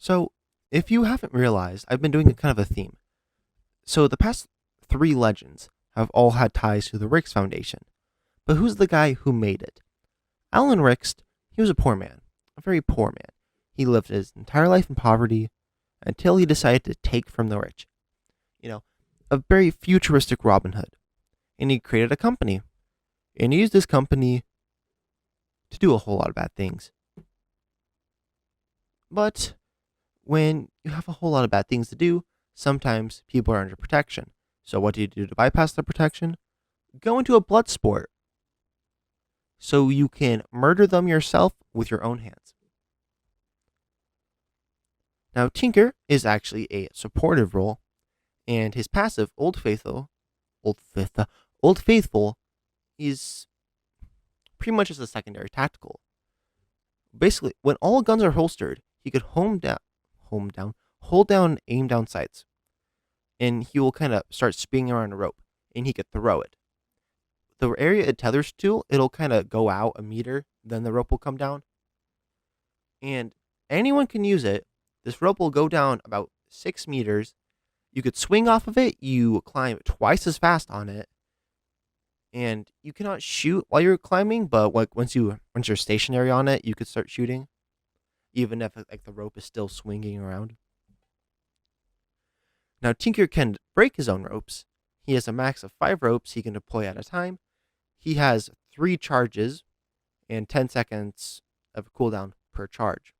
So, if you haven't realized, I've been doing a kind of a theme. So, the past three legends have all had ties to the Rix Foundation. But who's the guy who made it? Alan Rixt, he was a poor man, a very poor man. He lived his entire life in poverty until he decided to take from the rich. You know, a very futuristic Robin Hood. And he created a company. And he used this company to do a whole lot of bad things. But when you have a whole lot of bad things to do, sometimes people are under protection. So what do you do to bypass the protection? Go into a blood sport. So you can murder them yourself with your own hands. Now, Tinker is actually a supportive role, and his passive, Old Faithful, is pretty much just a secondary tactical. Basically, when all guns are holstered, he could hold down, aim down sights, and he will kind of start spinning around a rope, and he could throw it. The area it tethers to, it'll kind of go out a meter, then the rope will come down, and anyone can use it. This rope will go down about 6 meters. You could swing off of it, you climb twice as fast on it, and you cannot shoot while you're climbing, but like once you're stationary on it, you could start shooting, even if like the rope is still swinging around. Now Tinker can break his own ropes. He has a max of 5 ropes he can deploy at a time. He has 3 charges and 10 seconds of cooldown per charge.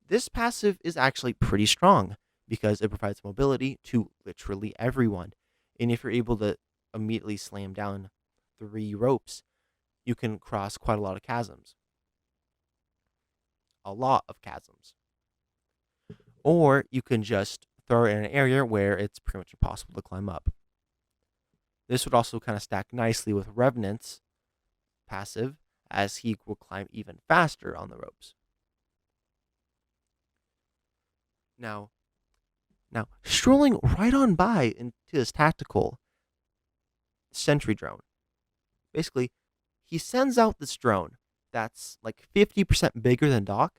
This passive is actually pretty strong because it provides mobility to literally everyone. And if you're able to immediately slam down 3 ropes, you can cross quite a lot of chasms. A lot of chasms. Or you can just throw it in an area where it's pretty much impossible to climb up. This would also kind of stack nicely with Revenant's passive, as he will climb even faster on the ropes. Now, strolling right on by into this tactical Sentry drone. Basically, he sends out this drone that's like 50% bigger than Doc.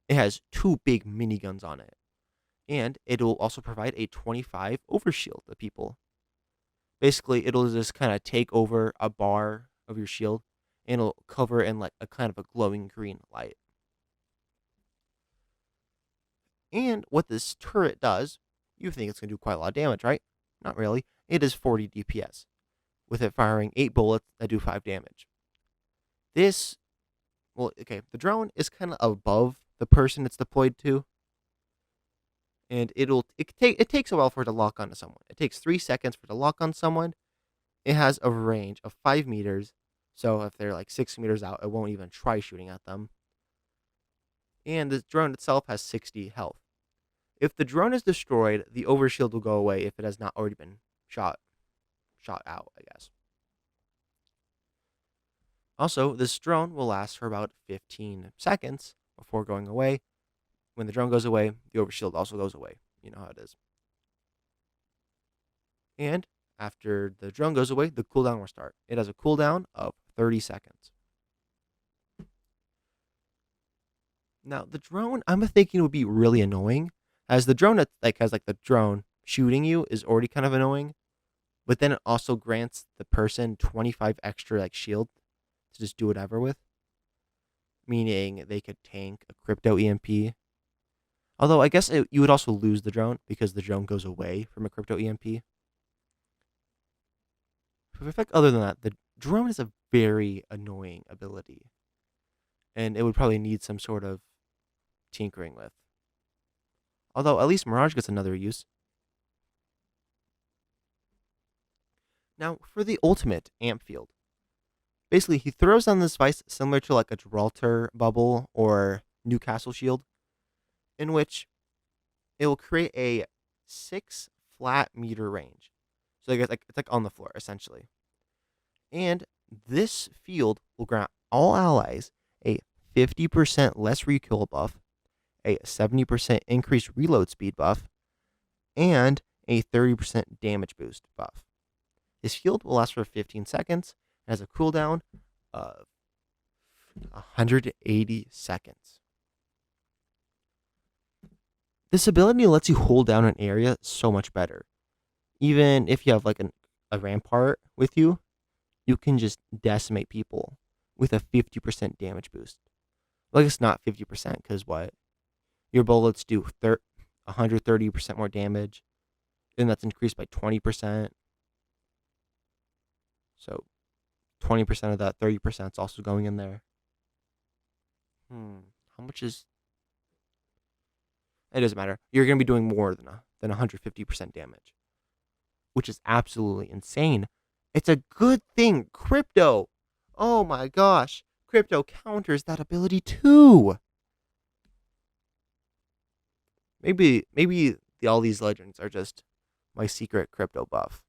It has 2 big miniguns on it. And it will also provide a 25 overshield to people. Basically, it'll just kind of take over a bar of your shield and it'll cover in like a kind of a glowing green light. And what this turret does, you think it's going to do quite a lot of damage, right? Not really. It is 40 DPS, with it firing 8 bullets that do 5 damage. The drone is kind of above the person it's deployed to, and it takes a while for it to lock onto someone. It takes 3 seconds for it to lock on someone. It has a range of 5 meters, so if they're like 6 meters out, it won't even try shooting at them. And the drone itself has 60 health. If the drone is destroyed, the overshield will go away if it has not already been shot out, I guess. Also, this drone will last for about 15 seconds before going away. When the drone goes away, the overshield also goes away. You know how it is. And after the drone goes away, the cooldown will start. It has a cooldown of 30 seconds. Now, the drone, I'm thinking would be really annoying, as the drone that has the drone shooting you is already kind of annoying, but then it also grants the person 25 extra shield to just do whatever with, meaning they could tank a crypto EMP. Although I guess you would also lose the drone because the drone goes away from a crypto EMP. But other than that, the drone is a very annoying ability, and it would probably need some sort of tinkering with. Although at least Mirage gets another use. Now for the ultimate amp field. Basically, he throws down this device similar to a Gibraltar bubble or Newcastle shield, in which it will create a 6 flat meter range. So it's on the floor, essentially. And this field will grant all allies a 50% less recoil buff, a 70% increased reload speed buff, and a 30% damage boost buff. This field will last for 15 seconds and has a cooldown of 180 seconds. This ability lets you hold down an area so much better. Even if you have like a rampart with you, you can just decimate people with a 50% damage boost. Like it's not 50% because what? Your bullets do 130% more damage. Then that's increased by 20%. So 20% of that 30% is also going in there. How much is? It doesn't matter. You're going to be doing more than 150% damage, which is absolutely insane. It's a good thing. Crypto. Oh my gosh. Crypto counters that ability too. Maybe all these legends are just my secret crypto buff.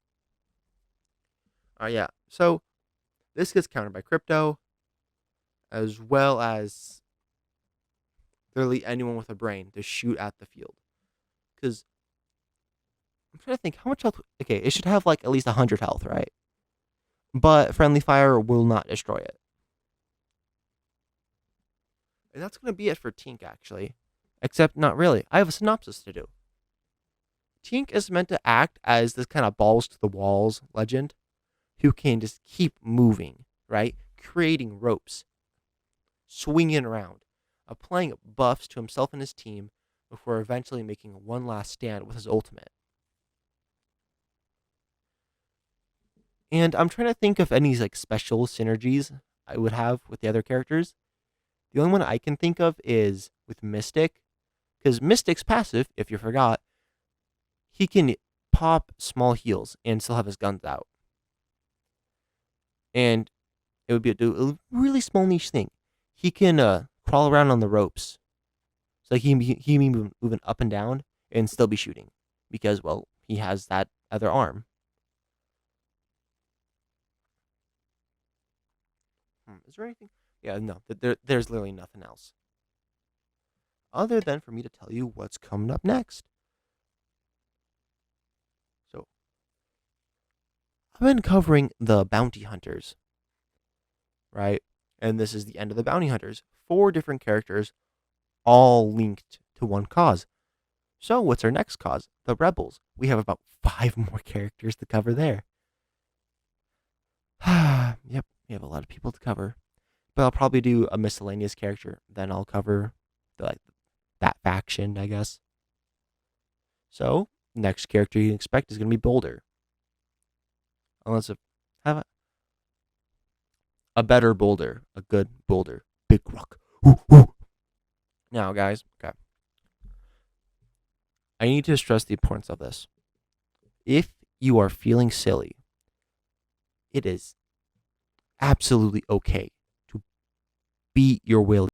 Yeah. So this gets countered by crypto, as well as literally anyone with a brain to shoot at the field. Because I'm trying to think how much health. Okay, it should have like at least 100 health, right? But friendly fire will not destroy it. And that's going to be it for Tink, actually. Except not really. I have a synopsis to do. Tink is meant to act as this kind of balls to the walls legend who can just keep moving, right? Creating ropes, swinging around, applying buffs to himself and his team before eventually making one last stand with his ultimate. And I'm trying to think of any like special synergies I would have with the other characters. The only one I can think of is with Mystic, because Mystic's passive, if you forgot, he can pop small heals and still have his guns out. And it would be a really small niche thing. He can crawl around on the ropes. So he be moving up and down and still be shooting. Because, well, he has that other arm. Is there anything? Yeah, no. There's literally nothing else. Other than for me to tell you what's coming up next. So, I've been covering the bounty hunters, right? And this is the end of the bounty hunters. 4 different characters, all linked to one cause. So, what's our next cause? The rebels. We have about 5 more characters to cover there. Yep, we have a lot of people to cover. But I'll probably do a miscellaneous character. Then I'll cover that faction, I guess. So, next character you can expect is going to be Boulder. Unless have a better Boulder, a good Boulder, big rock. Ooh, ooh. Now, guys, okay. I need to stress the importance of this. If you are feeling silly, it is absolutely okay to beat your will